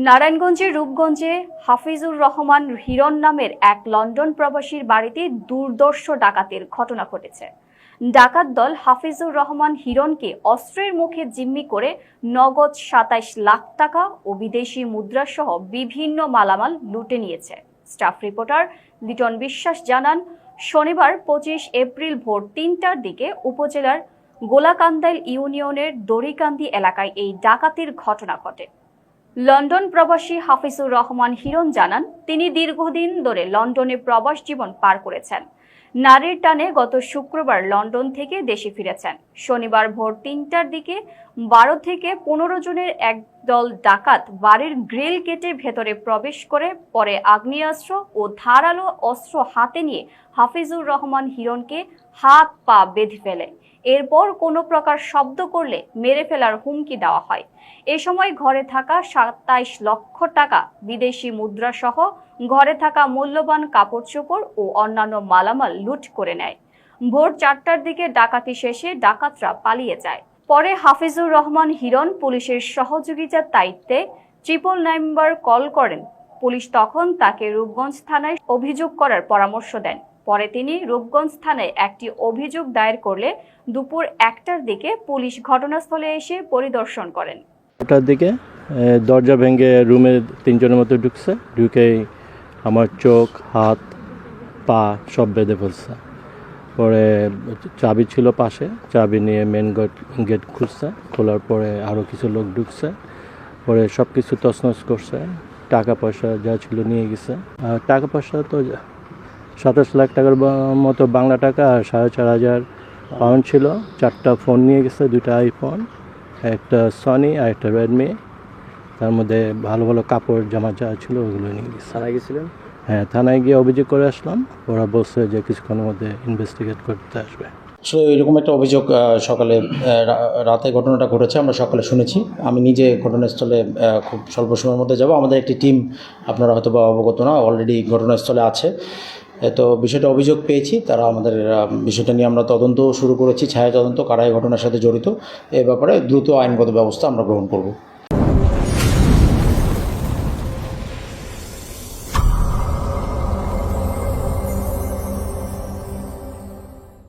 নারায়ণগঞ্জের রূপগঞ্জে হাফিজুর রহমান হিরণ নামের এক লন্ডন প্রবাসীর বাড়িতে দুর্ধর্ষ ডাকাতির ঘটনা ঘটেছে। ডাকাত দল হাফিজুর রহমান হিরণকে অস্ত্রের মুখে জিম্মি করে নগদ ২৭ লাখ টাকা ও বিদেশি মুদ্রাসহ বিভিন্ন মালামাল লুটে নিয়েছে। স্টাফ রিপোর্টার লিটন বিশ্বাস জানান, শনিবার ২৫ এপ্রিল ভোর ৩টার দিকে উপজেলার গোলাকান্দাইল ইউনিয়নের দড়িকান্দি এলাকায় এই ডাকাতির ঘটনা ঘটে। লন্ডন প্রবাসী হাফিজুর রহমান হিরণ জানান, তিনি দীর্ঘদিন ধরে লন্ডনে প্রবাস জীবন পার করেছেন। নারীর টানে গত শুক্রবার লন্ডন থেকে দেশে ফিরেছেন। শনিবার ভোর ৩টার দিকে ১২ থেকে ১৫ জনের একদল ডাকাত বাড়ির গ্রিল কেটে ভেতরে প্রবেশ করে পরে আগ্নেয়াস্ত্র ও ধারালো অস্ত্র হাতে নিয়ে হাফিজুর রহমান হিরণকে হাত পা বেঁধে ফেলে। এরপর কোনো প্রকার শব্দ করলে মেরে ফেলার হুমকি দেওয়া হয়। এ সময় ঘরে থাকা ২৭ লক্ষ টাকা, বিদেশি মুদ্রা সহ ঘরে থাকা মূল্যবান কাপড় চোপড় ও অন্যান্য মালামাল লুট করে নেয়। ভোর ৪টার দিকে ডাকাতি শেষে ডাকাতরা পালিয়ে যায়। পরে হাফিজুর রহমান হিরণ পুলিশের সহযোগিতার দায়িত্বে ৯৯ নম্বর কল করেন। পুলিশ তখন তাকে রূপগঞ্জ থানায় অভিযোগ করার পরামর্শ দেন। পরে তিনি রূপগঞ্জ থানায় একটি অভিযোগ দায়ের করলে দুপুর ১টার দিকে পুলিশ ঘটনাস্থলে এসে পরিদর্শন করেন। ওটার দিকে দরজা ভেঙে রুমে ৩ জনের মতো ঢুকেই আমার চোখ, হাত, পা সব বেঁধে ফেলছে। পরে চাবি ছিল পাশে, চাবি নিয়ে মেন গেট খুলছে। খোলার পরে আরও কিছু লোক ঢুকছে। পরে সব কিছু তছনছ করছে। টাকা পয়সা যা ছিল নিয়ে গেছে। টাকা পয়সা তো ২৭ লাখ টাকার মতো বাংলা টাকা আর ৪,৫০০ পাউন্ড ছিল। 4টা ফোন নিয়ে গেছে, 2টা আইফোন, একটা সনি আর একটা রেডমি। তার মধ্যে ভালো ভালো কাপড় জামা যা ছিল ওগুলো নিয়ে গেছে। থানায় গেছিলেন? হ্যাঁ, থানায় গিয়ে অভিযোগ করে আসলাম। ওরা বলছে যে কিছুক্ষণের মধ্যে ইনভেস্টিগেট করতে আসবে। আসলে এরকম একটা অভিযোগ সকালে রাতে ঘটনাটা ঘটেছে, আমরা সকালে শুনেছি। আমি নিজে ঘটনাস্থলে খুব স্বল্প সময়ের মধ্যে যাব। আমাদের একটি টিম, আপনারা হয়তো বা অবগত না, অলরেডি ঘটনাস্থলে আছে। তো বিষয়টা অভিযোগ পেয়েছি, তারা আমাদের বিষয়টা নিয়ে আমরা তদন্ত শুরু করেছি, ছায়া তদন্ত, কারা এই ঘটনার সাথে জড়িত। এ ব্যাপারে দ্রুত আইনগত ব্যবস্থা আমরা গ্রহণ করব।